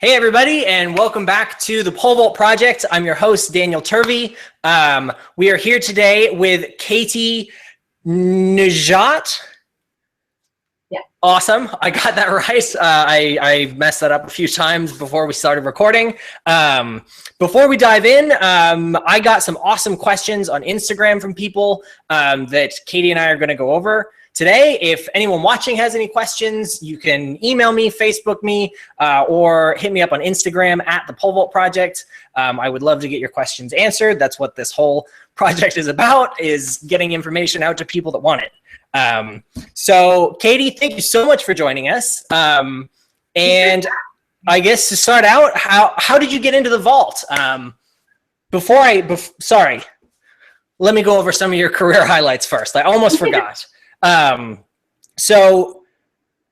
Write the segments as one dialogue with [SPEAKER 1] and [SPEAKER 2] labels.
[SPEAKER 1] Hey everybody, and welcome back to the Pole Vault Project. I'm your host, Daniel Turvey. We are here today with Katie Nageotte.
[SPEAKER 2] Yeah.
[SPEAKER 1] Awesome. I got that right. I messed that up a few times before we started recording. Before we dive in, I got some awesome questions on Instagram from people that Katie and I are going to go over today. If anyone watching has any questions, you can email me, Facebook me, or hit me up on Instagram at the Pole Vault Project. I would love to get your questions answered. That's what this whole project is about, is getting information out to people that want it. So Katie, thank you so much for joining us. And I guess to start out, how did you get into the vault? Sorry, let me go over some of your career highlights first. I almost forgot. So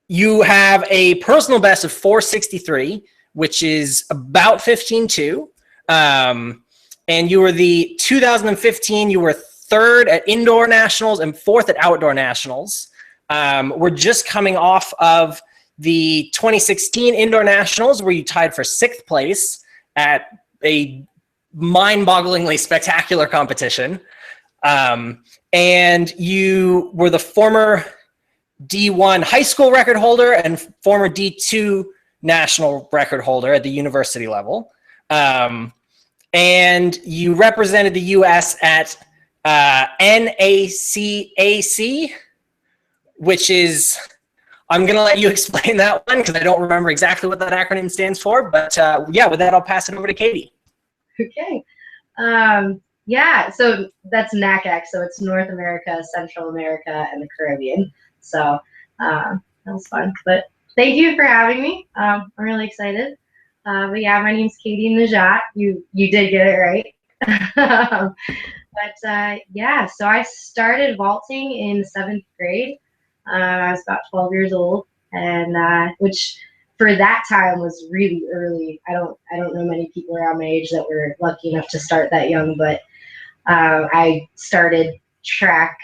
[SPEAKER 1] you have a personal best of 463, which is about 15.2. And you were the 2015, you were third at indoor nationals and fourth at outdoor nationals. We're just coming off of the 2016 indoor nationals where you tied for 6th place at a mind-bogglingly spectacular competition. And you were the former D1 high school record holder and former D2 national record holder at the university level. And you represented the U.S. at NACAC, which is, I'm going to let you explain that one because I don't remember exactly what that acronym stands for. But yeah, with that, I'll pass it over to Katie.
[SPEAKER 2] Okay. Yeah, so that's NACAC, so it's North America, Central America, and the Caribbean. So that was fun. But thank you for having me. I'm really excited. But yeah, my name's Katie Nageotte. You did get it right. But yeah, so I started vaulting in 7th grade. I was about 12 years old, and which for that time was really early. I don't know many people around my age that were lucky enough to start that young, but I started track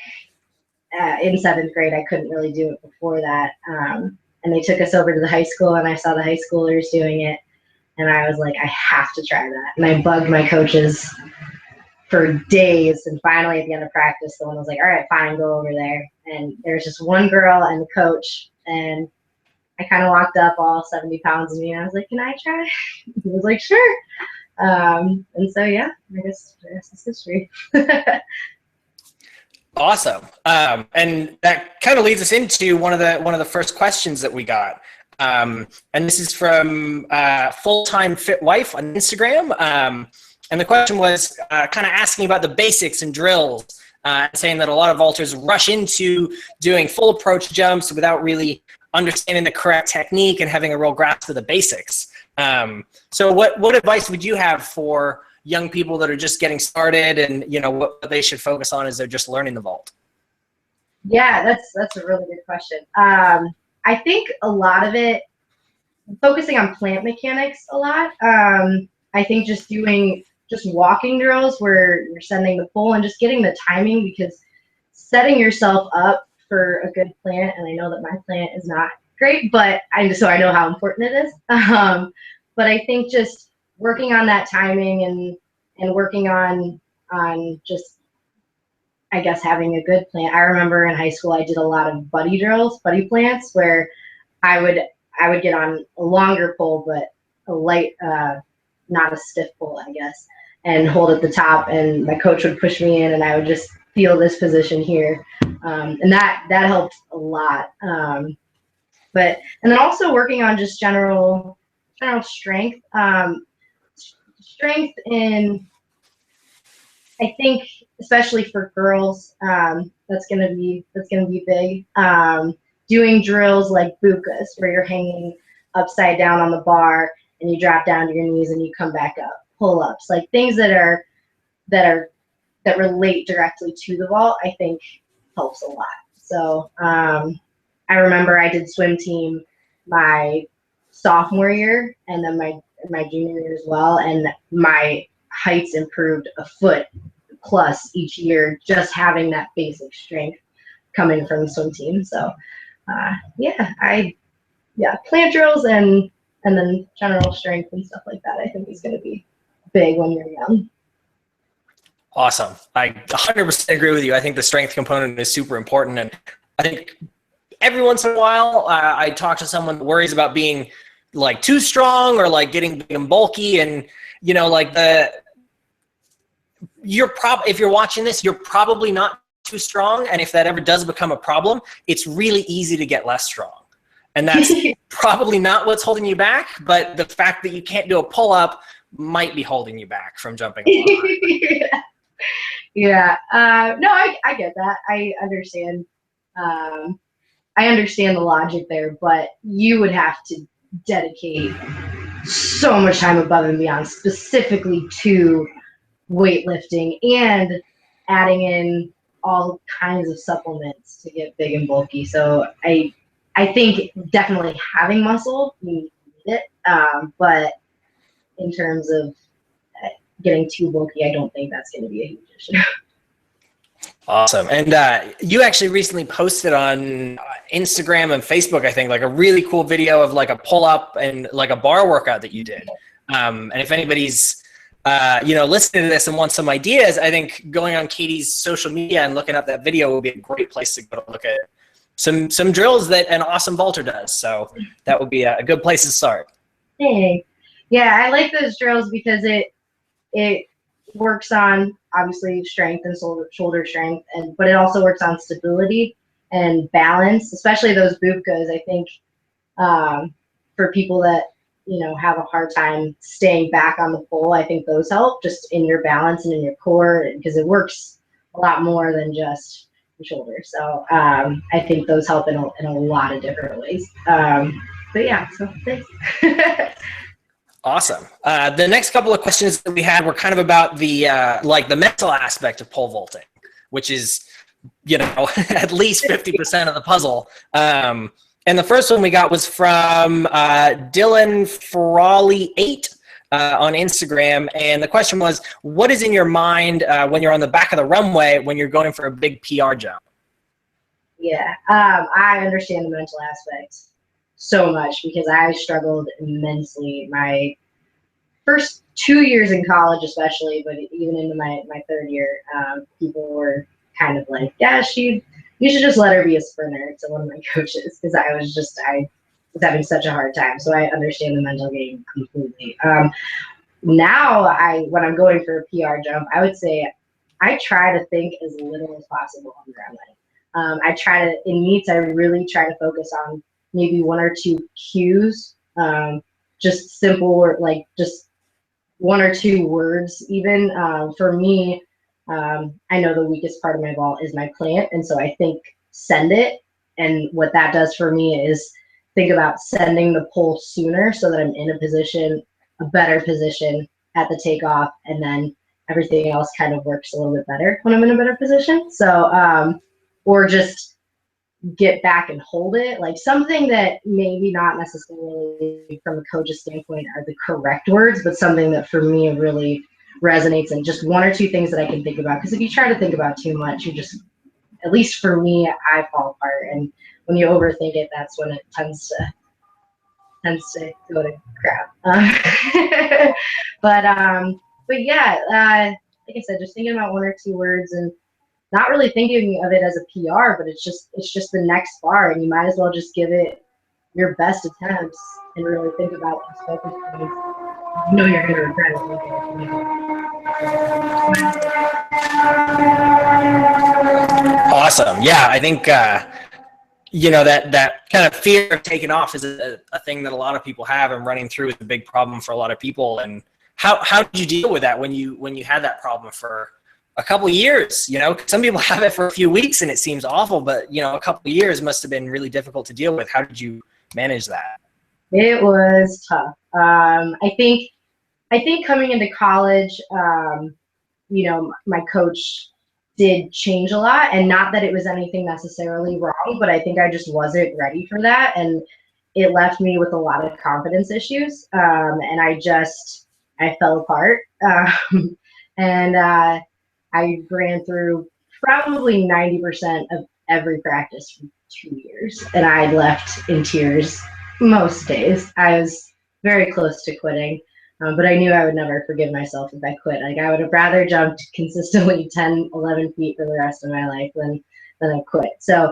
[SPEAKER 2] in 7th grade. I couldn't really do it before that. And they took us over to the high school, and I saw the high schoolers doing it, and I was like, I have to try that. And I bugged my coaches for days, and finally at the end of practice, the one was like, all right, fine, go over there. And there was just one girl and the coach, and I kind of walked up, all 70 pounds of me, and I was like, can I try? He was like, sure. And so, yeah, I guess it's history.
[SPEAKER 1] Awesome. And that kind of leads us into one of the first questions that we got. And this is from Full-Time Fit Wife on Instagram. And the question was kind of asking about the basics and drills, saying that a lot of vaulters rush into doing full approach jumps without really understanding the correct technique and having a real grasp of the basics. So what advice would you have for young people that are just getting started, and what they should focus on as they're just learning the vault?
[SPEAKER 2] Yeah, that's a really good question. I think a lot of it, focusing on plant mechanics a lot. I think just doing walking drills where you're sending the pole and just getting the timing, because setting yourself up for a good plant, and I know that my plant is not great, but so I know how important it is. But I think just working on that timing and working on just, I guess, having a good plant. I remember in high school I did a lot of buddy drills, buddy plants, where I would get on a longer pole, but a light, not a stiff pole, I guess, and hold at the top, and my coach would push me in, and I would just feel this position here, and that helped a lot. And then also working on just general strength, strength in, I think, especially for girls, that's gonna be big. Doing drills like bukas, where you're hanging upside down on the bar and you drop down to your knees and you come back up. Pull-ups, like things that relate directly to the vault, I think helps a lot. So I remember I did swim team my sophomore year, and then my junior year as well, and my heights improved a foot plus each year, just having that basic strength coming from the swim team. So yeah, plant drills and And then general strength and stuff like that, I think, is going to be big when you're young.
[SPEAKER 1] Awesome. I 100% agree with you. I think the strength component is super important. And I think every once in a while, I talk to someone that worries about being like too strong or like getting big and bulky. And, you know, like if you're watching this, you're probably not too strong. And if that ever does become a problem, it's really easy to get less strong. And that's probably not what's holding you back. But the fact that you can't do a pull-up might be holding you back from jumping.
[SPEAKER 2] Yeah. No, I get that. I understand. I understand the logic there, but you would have to dedicate so much time above and beyond, specifically to weightlifting and adding in all kinds of supplements to get big and bulky. So I think definitely having muscle, you need it. But in terms of getting too bulky, I don't think that's going to be a huge issue.
[SPEAKER 1] Awesome. And you actually recently posted on Instagram and Facebook, I think, like a really cool video of like a pull-up and like a bar workout that you did. And if anybody's, listening to this and wants some ideas, I think going on Katie's social media and looking up that video would be a great place to go to look at some drills that an awesome vaulter does. So that would be a good place to start.
[SPEAKER 2] Hey. Yeah, I like those drills because it works on obviously strength and shoulder strength, but it also works on stability and balance, especially those bupkas. I think for people that have a hard time staying back on the pole, I think those help just in your balance and in your core, because it works a lot more than just the shoulder. So I think those help in a lot of different ways. But yeah, so thanks.
[SPEAKER 1] Awesome. The next couple of questions that we had were kind of about the the mental aspect of pole vaulting, which is, at least 50% of the puzzle. And the first one we got was from Dylan Frawley 8 on Instagram. And the question was, what is in your mind when you're on the back of the runway when you're going for a big PR jump?
[SPEAKER 2] Yeah, I understand the mental aspect so much because I struggled immensely my first 2 years in college, especially, but even into my third year, people were kind of like, yeah, you should just let her be a sprinter, to one of my coaches, because I was having such a hard time. So I understand the mental game completely. Now when I'm going for a PR jump, I would say I try to think as little as possible on the runway. In meets, I really try to focus on maybe one or two cues, just simple, like just one or two words even. For me, I know the weakest part of my vault is my plant, and so I think send it. And what that does for me is think about sending the pole sooner so that I'm in a better position at the takeoff, and then everything else kind of works a little bit better when I'm in a better position. So, or just get back and hold it, like something that maybe not necessarily from a coach's standpoint are the correct words, but something that for me really resonates, and just one or two things that I can think about. Because if you try to think about too much, you just, at least for me, I fall apart. And when you overthink it, that's when it tends to go to crap. But yeah, like I said, just thinking about one or two words and not really thinking of it as a PR, but it's just the next bar, and you might as well just give it your best attempts and really think about those focus points. You know you're going to regret it.
[SPEAKER 1] Awesome. Yeah, I think that kind of fear of taking off is a thing that a lot of people have, and running through is a big problem for a lot of people. And how did you deal with that when you had that problem for a couple of years? Some people have it for a few weeks and it seems awful, but a couple of years must have been really difficult to deal with. How did you manage that?
[SPEAKER 2] It was tough. I think coming into college, my coach did change a lot, and not that it was anything necessarily wrong, but I think I just wasn't ready for that, and it left me with a lot of confidence issues, and I fell apart, and I ran through probably 90% of every practice for 2 years, and I left in tears most days. I was very close to quitting. But I knew I would never forgive myself if I quit. Like I would have rather jumped consistently 10, 11 feet for the rest of my life than I quit. So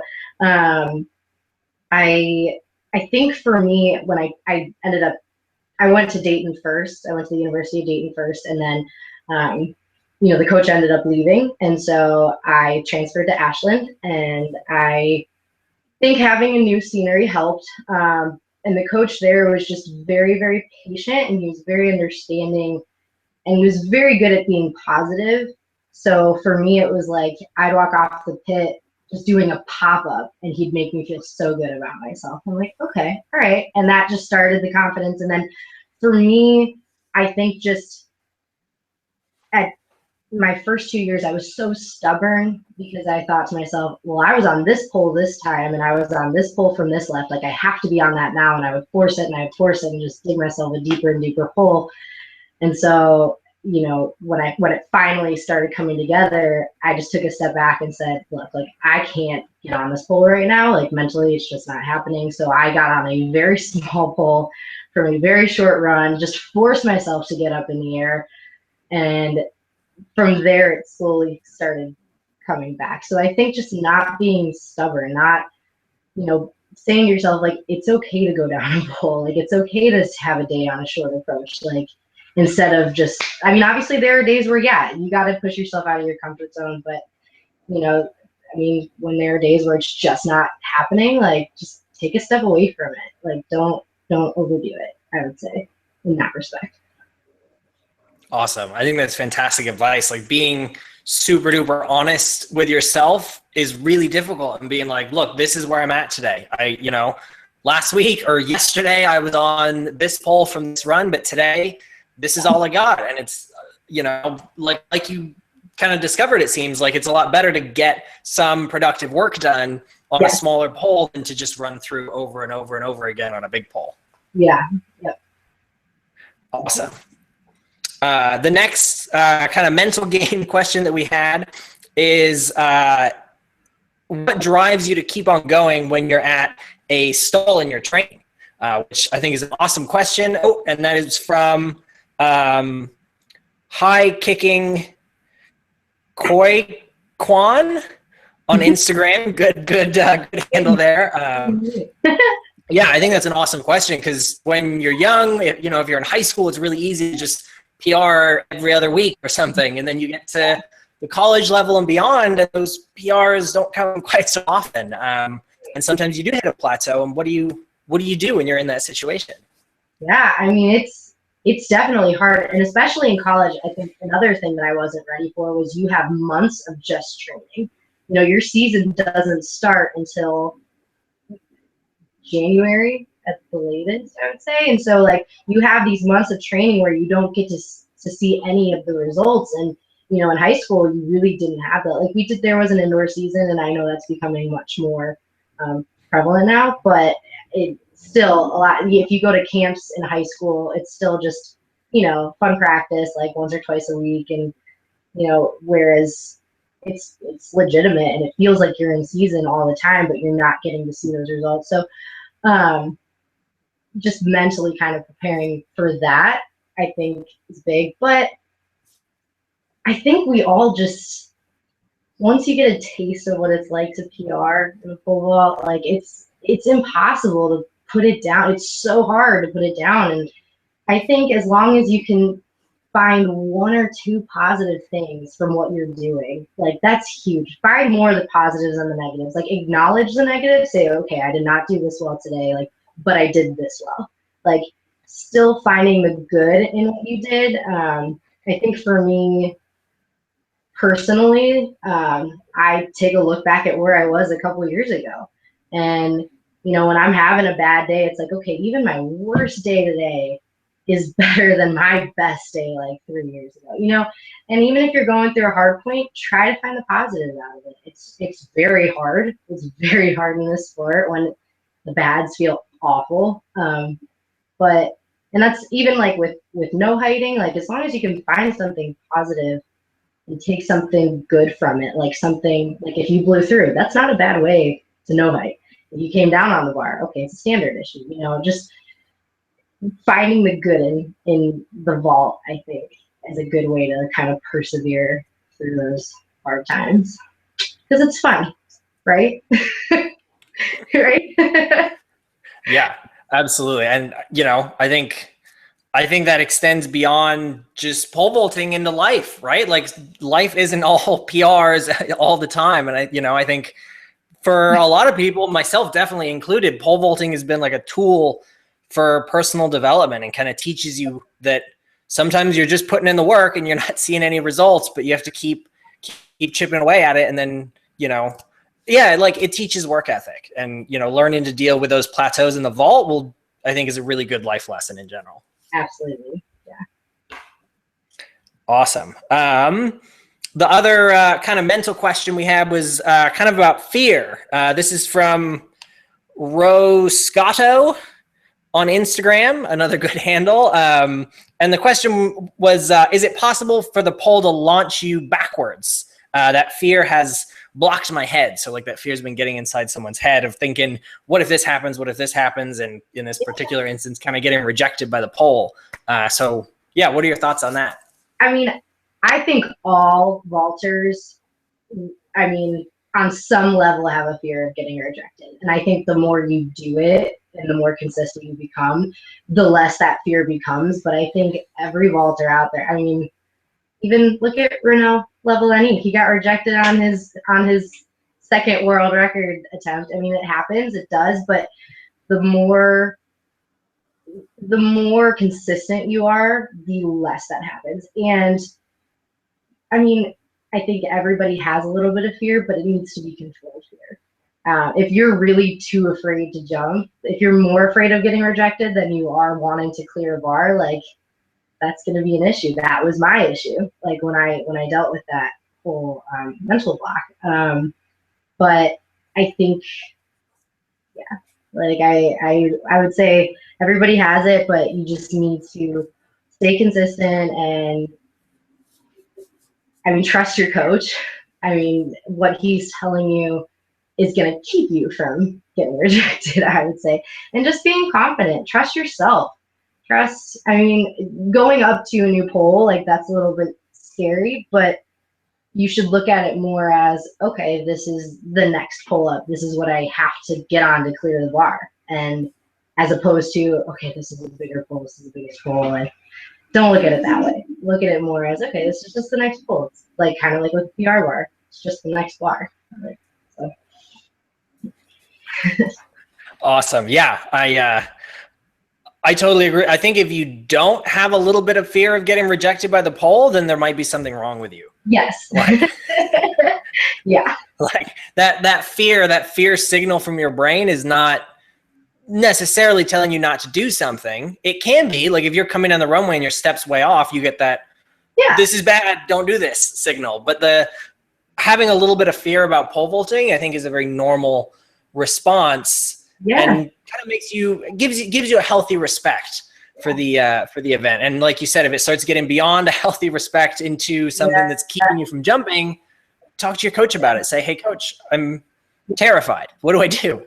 [SPEAKER 2] I I think for me, when I ended up, I went to Dayton first. I went to the University of Dayton first, and then, the coach ended up leaving, and so I transferred to Ashland, and I think having a new scenery helped. And the coach there was just very, very patient, and he was very understanding, and he was very good at being positive. So for me, it was like I'd walk off the pit just doing a pop up, and he'd make me feel so good about myself. I'm like, okay, all right, and that just started the confidence. And then for me, I think just at my first 2 years, I was so stubborn because I thought to myself, well, I was on this pole this time, and I was on this pole from this left. Like I have to be on that now, and I would force it, and I would force it, and just dig myself a deeper and deeper hole. And so, when it finally started coming together, I just took a step back and said, look, like I can't get on this pole right now. Like mentally, it's just not happening. So I got on a very small pole from a very short run, just forced myself to get up in the air. And from there, it slowly started coming back. So I think just not being stubborn, not, saying to yourself, like, it's okay to go down a pole. Like, it's okay to have a day on a short approach. Like, instead of just, I mean, obviously there are days where, yeah, you got to push yourself out of your comfort zone. But, when there are days where it's just not happening, like, just take a step away from it. Like, don't overdo it, I would say, in that respect.
[SPEAKER 1] Awesome. I think that's fantastic advice. Like being super duper honest with yourself is really difficult, and being like, look, this is where I'm at today. Last week or yesterday I was on this pole from this run, but today this is all I got. And it's, like you kind of discovered, it seems like it's a lot better to get some productive work done on a smaller pole than to just run through over and over and over again on a big pole.
[SPEAKER 2] Yeah. Yep.
[SPEAKER 1] Awesome. The next kind of mental game question that we had is what drives you to keep on going when you're at a stall in your training? Which I think is an awesome question. Oh, and that is from High Kicking Koi Kwan on Instagram. Good handle there. Yeah, I think that's an awesome question, because when you're young, if you're in high school, it's really easy to just PR every other week or something, and then you get to the college level and beyond, and those PRs don't come quite so often. And sometimes you do hit a plateau. And what do you do when you're in that situation?
[SPEAKER 2] Yeah, I mean, it's definitely hard, and especially in college. I think another thing that I wasn't ready for was you have months of just training. Your season doesn't start until January at the latest, I would say. And so like you have these months of training where you don't get to see any of the results. And, in high school, you really didn't have that. Like there was an indoor season, and I know that's becoming much more prevalent now, but it's still a lot. If you go to camps in high school, it's still just, fun practice, like once or twice a week. And, whereas it's legitimate, and it feels like you're in season all the time, but you're not getting to see those results. So just mentally kind of preparing for that, I think, is big. But I think we all just, once you get a taste of what it's like to PR in pole vault, like it's impossible to put it down. It's so hard to put it down. And I think as long as you can find one or two positive things from what you're doing, like that's huge. Find more of the positives than the negatives. Like acknowledge the negatives, say, okay, I did not do this well today, like, but I did this well. Like still finding the good in what you did. I think for me personally, I take a look back at where I was a couple of years ago. And, when I'm having a bad day, it's like, okay, even my worst day today is better than my best day like 3 years ago, and even if you're going through a hard point, try to find the positives out of it. It's very hard. It's very hard in this sport when the bads feel awful. But that's even like with no heighting, like as long as you can find something positive and take something good from it, like something like if you blew through, that's not a bad way to no height. If you came down on the bar, okay, it's a standard issue, just finding the good in the vault, I think, is a good way to kind of persevere through those hard times. Because it's fun, right? Right?
[SPEAKER 1] Yeah, absolutely. And, I think that extends beyond just pole vaulting into life, right? Like life isn't all PRs all the time. And I think for a lot of people, myself definitely included, pole vaulting has been like a tool for personal development and kind of teaches you that sometimes you're just putting in the work and you're not seeing any results, but you have to keep chipping away at it. And then, like it teaches work ethic, and, learning to deal with those plateaus in the vault I think is a really good life lesson in general.
[SPEAKER 2] Absolutely. Yeah.
[SPEAKER 1] Awesome. The other kind of mental question we had was kind of about fear. This is from Roscato on Instagram, another good handle. And the question was, is it possible for the pole to launch you backwards? That fear has blocked my head. So like that fear's been getting inside someone's head of thinking, what if this happens? What if this happens? And in this particular instance, kind of getting rejected by the pole. So yeah, what are your thoughts on that?
[SPEAKER 2] I mean, I think all vaulters, on some level have a fear of getting rejected. And I think the more you do it and the more consistent you become, the less that fear becomes. But I think every vaulter out there, even look at Renaud Levelani. He got rejected on his second world record attempt. It happens, it does, but the more consistent you are, the less that happens. And I think everybody has a little bit of fear, but it needs to be controlled fear. If you're really too afraid to jump, if you're more afraid of getting rejected than you are wanting to clear a bar, like that's going to be an issue. That was my issue, like when I dealt with that whole mental block. But I think, yeah, like I would say everybody has it, but you just need to stay consistent and trust your coach. What he's telling you is going to keep you from getting rejected, I would say. And just being confident, trust yourself. Going up to a new pole, like that's a little bit scary, but you should look at it more as, okay, this is the next pull up. This is what I have to get on to clear the bar. And as opposed to, okay, this is a bigger pole, this is a bigger pole. And don't look at it that way. Look at it more as, okay, this is just the next pull. It's like kind of like with the PR bar. It's just the next bar. So.
[SPEAKER 1] Awesome. Yeah, I totally agree. I think if you don't have a little bit of fear of getting rejected by the pole, then there might be something wrong with you.
[SPEAKER 2] Yes.
[SPEAKER 1] Like,
[SPEAKER 2] yeah.
[SPEAKER 1] Like that fear signal from your brain is not necessarily telling you not to do something. It can be like if you're coming down the runway and your step's way off, you get that, this is bad, don't do this signal. But having a little bit of fear about pole vaulting, I think, is a very normal response.
[SPEAKER 2] Yeah.
[SPEAKER 1] And kind of gives you a healthy respect for the event. And like you said, if it starts getting beyond a healthy respect into something that's keeping you from jumping, talk to your coach about it. Say, hey coach, I'm terrified. What do I do?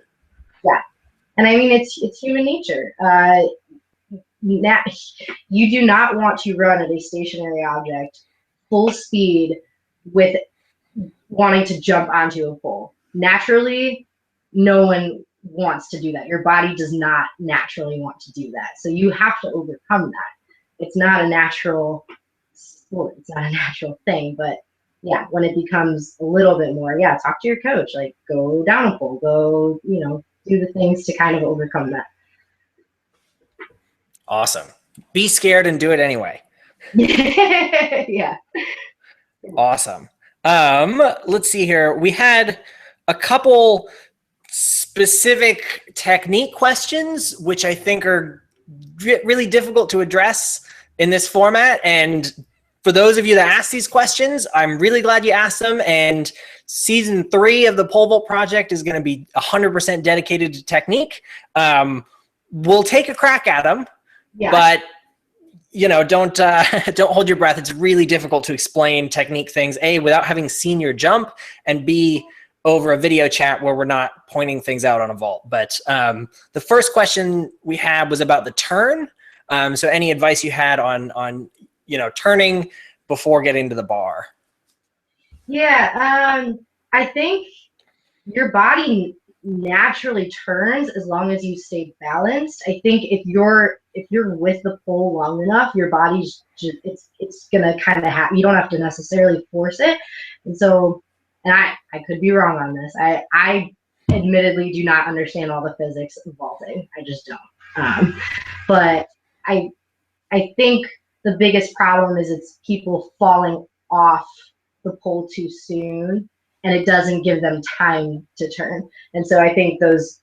[SPEAKER 2] Yeah. And it's human nature. You do not want to run at a stationary object full speed with wanting to jump onto a pole. Naturally, no one wants to do that. Your body does not naturally want to do that. So you have to overcome that. It's not a natural sport. It's not a natural thing. But yeah, when it becomes a little bit more, talk to your coach. Like go down a pole, go, do the things to kind of overcome that.
[SPEAKER 1] Awesome. Be scared and do it anyway.
[SPEAKER 2] Yeah.
[SPEAKER 1] Awesome. Let's see here. We had a couple specific technique questions, which I think are really difficult to address in this format. And for those of you that asked these questions, I'm really glad you asked them. And season 3 of the Pole Vault Project is going to be 100% dedicated to technique. We'll take a crack at them, but don't hold your breath. It's really difficult to explain technique things, A, without having seen your jump, and B, over a video chat where we're not pointing things out on a vault. But the first question we had was about the turn. So any advice you had on turning before getting to the bar?
[SPEAKER 2] Yeah, I think your body naturally turns as long as you stay balanced. I think if you're with the pole long enough, your body's just it's gonna kind of happen. You don't have to necessarily force it. And so, and I could be wrong on this. I admittedly do not understand all the physics of vaulting. I just don't. But I I think the biggest problem is it's people falling off the pole too soon, and it doesn't give them time to turn. And so I think those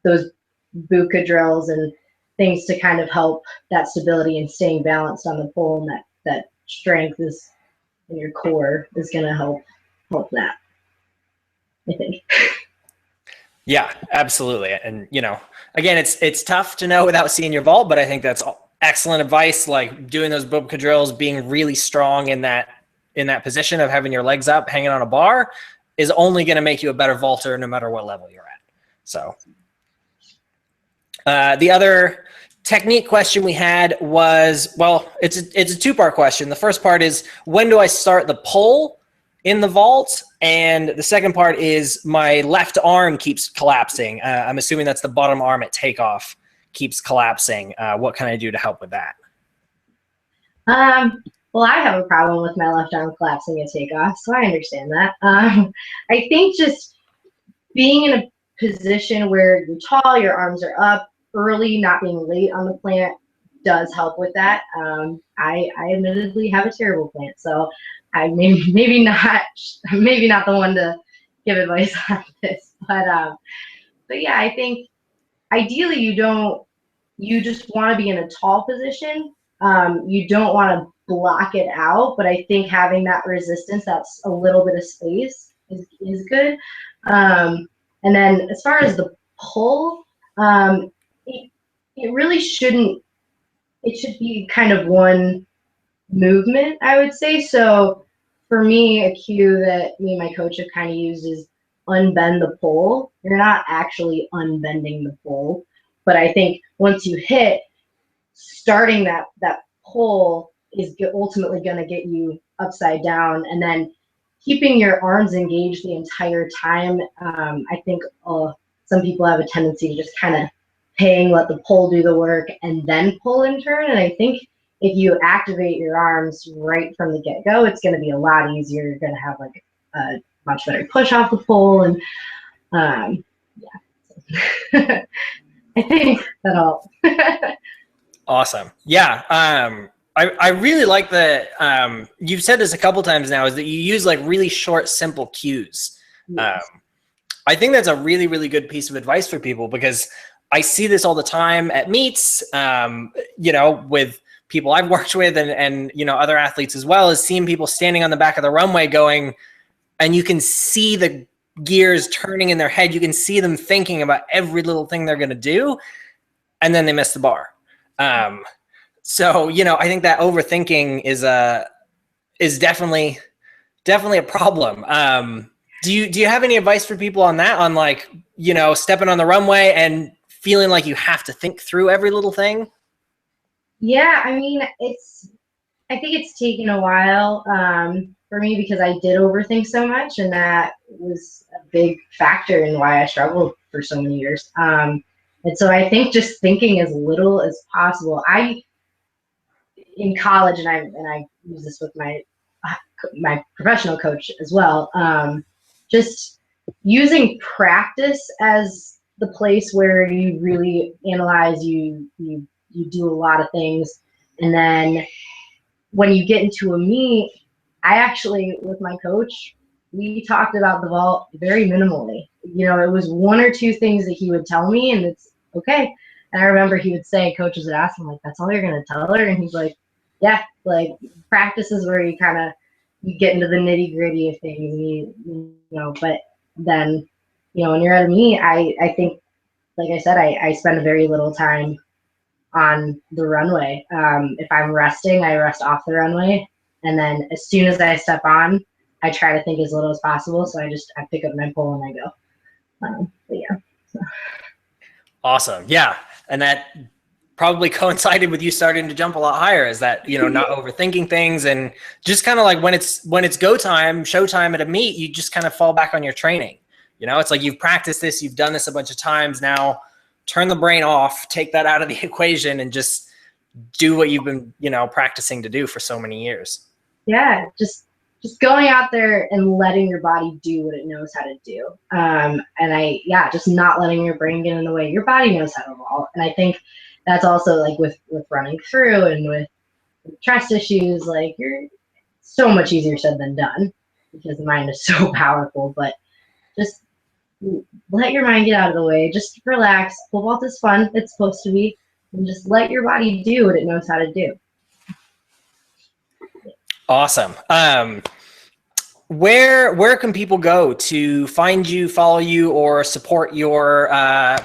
[SPEAKER 2] buka drills and things to kind of help that stability and staying balanced on the pole, and that strength is in your core is going to help that, I think.
[SPEAKER 1] Yeah, absolutely. And again, it's tough to know without seeing your vault, but I think that's excellent advice. Like doing those bubka drills, being really strong in that position of having your legs up, hanging on a bar, is only going to make you a better vaulter no matter what level you're at. So the other technique question we had was, well, it's a two-part question. The first part is, when do I start the pull in the vault? And the second part is, my left arm keeps collapsing. I'm assuming that's the bottom arm at takeoff keeps collapsing. What can I do to help with that?
[SPEAKER 2] Well, I have a problem with my left arm collapsing at takeoff, so I understand that. I think just being in a position where you're tall, your arms are up, early, not being late on the plant does help with that. I admittedly have a terrible plant, so I maybe not the one to give advice on this, but yeah, I think ideally you just want to be in a tall position. You don't want to block it out, but I think having that resistance, that's a little bit of space, is good. And then as far as the pull, it really shouldn't. It should be kind of one movement, I would say. So for me, a cue that me and my coach have kind of used is unbend the pole. You're not actually unbending the pole, but I think once you hit, starting that pull is ultimately going to get you upside down, and then keeping your arms engaged the entire time. I think some people have a tendency to just kind of let the pull do the work and then pull and turn. And I think if you activate your arms right from the get-go, it's going to be a lot easier. You're going to have like a much better push off the pole, and yeah. I think that all.
[SPEAKER 1] Awesome. Yeah. I really like that. You've said this a couple times now, is that you use like really short, simple cues.
[SPEAKER 2] Yes.
[SPEAKER 1] I think that's a really, really good piece of advice for people, because I see this all the time at meets, with people I've worked with and other athletes as well, as seeing people standing on the back of the runway going, and you can see the gears turning in their head. You can see them thinking about every little thing they're going to do, and then they miss the bar. So, I think that overthinking is definitely a problem. Do you have any advice for people on that, on like, stepping on the runway and feeling like you have to think through every little thing?
[SPEAKER 2] Yeah, I mean, I think it's taken a while for me, because I did overthink so much, and that was a big factor in why I struggled for so many years. And so I think just thinking as little as possible. In college, and I use this with my professional coach as well. Just using practice as the place where you really analyze, you do a lot of things, and then when you get into a meet, I actually, with my coach, we talked about the vault very minimally. It was one or two things that he would tell me, and it's okay. And I remember he would say, coaches would ask him, like, that's all you're going to tell her? And he's like, yeah, like, practice is where you get into the nitty gritty of things. But then, when you're at a meet, I think, like I said, I spend very little time on the runway. If I'm resting, I rest off the runway. And then as soon as I step on, I try to think as little as possible. So I pick up my pole and I go. But yeah.
[SPEAKER 1] Awesome. Yeah. And that probably coincided with you starting to jump a lot higher, is that, you know, not overthinking things, and just kind of like when it's go time, showtime at a meet, you just kind of fall back on your training. You know, it's like you've practiced this, you've done this a bunch of times. Now turn the brain off, take that out of the equation, and just do what you've been, you know, practicing to do for so many years.
[SPEAKER 2] Yeah, just going out there and letting your body do what it knows how to do. Just not letting your brain get in the way. Your body knows how to roll. And I think that's also like with running through and with trust issues, like you're so much easier said than done because the mind is so powerful, but just let your mind get out of the way. Just relax. Pole vault is fun. It's supposed to be. And just let your body do what it knows how to do.
[SPEAKER 1] Awesome. Where can people go to find you, follow you, or support your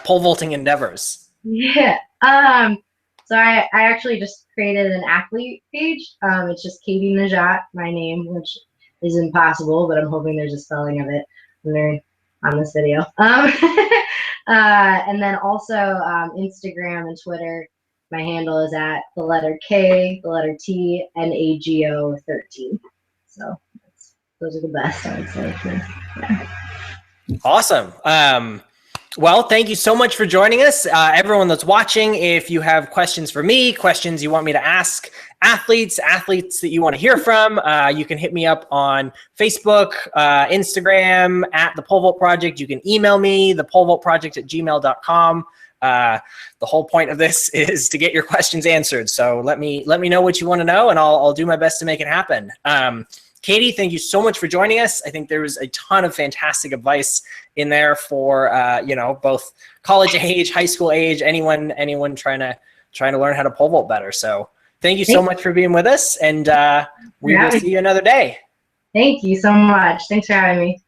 [SPEAKER 1] pole vaulting endeavors?
[SPEAKER 2] Yeah. So I actually just created an athlete page. It's just Katie Nageotte, my name, which is impossible, but I'm hoping there's a spelling of it when they're on this video. And then also Instagram and Twitter. My handle is at the letter K, the letter T, Nago 13. So those are the best, I would say. Yeah.
[SPEAKER 1] Awesome. Well, thank you so much for joining us. Everyone that's watching, if you have questions for me, questions you want me to ask athletes that you want to hear from, you can hit me up on Facebook, Instagram, at the Pole Vault Project. You can email me, thepolevaultproject@gmail.com. The whole point of this is to get your questions answered. So let me know what you want to know, and I'll do my best to make it happen. Katie, thank you so much for joining us. I think there was a ton of fantastic advice in there for you know, both college age, high school age, anyone trying to learn how to pole vault better. So thank you so much for being with us, and we will see you another day.
[SPEAKER 2] Thank you so much. Thanks for having me.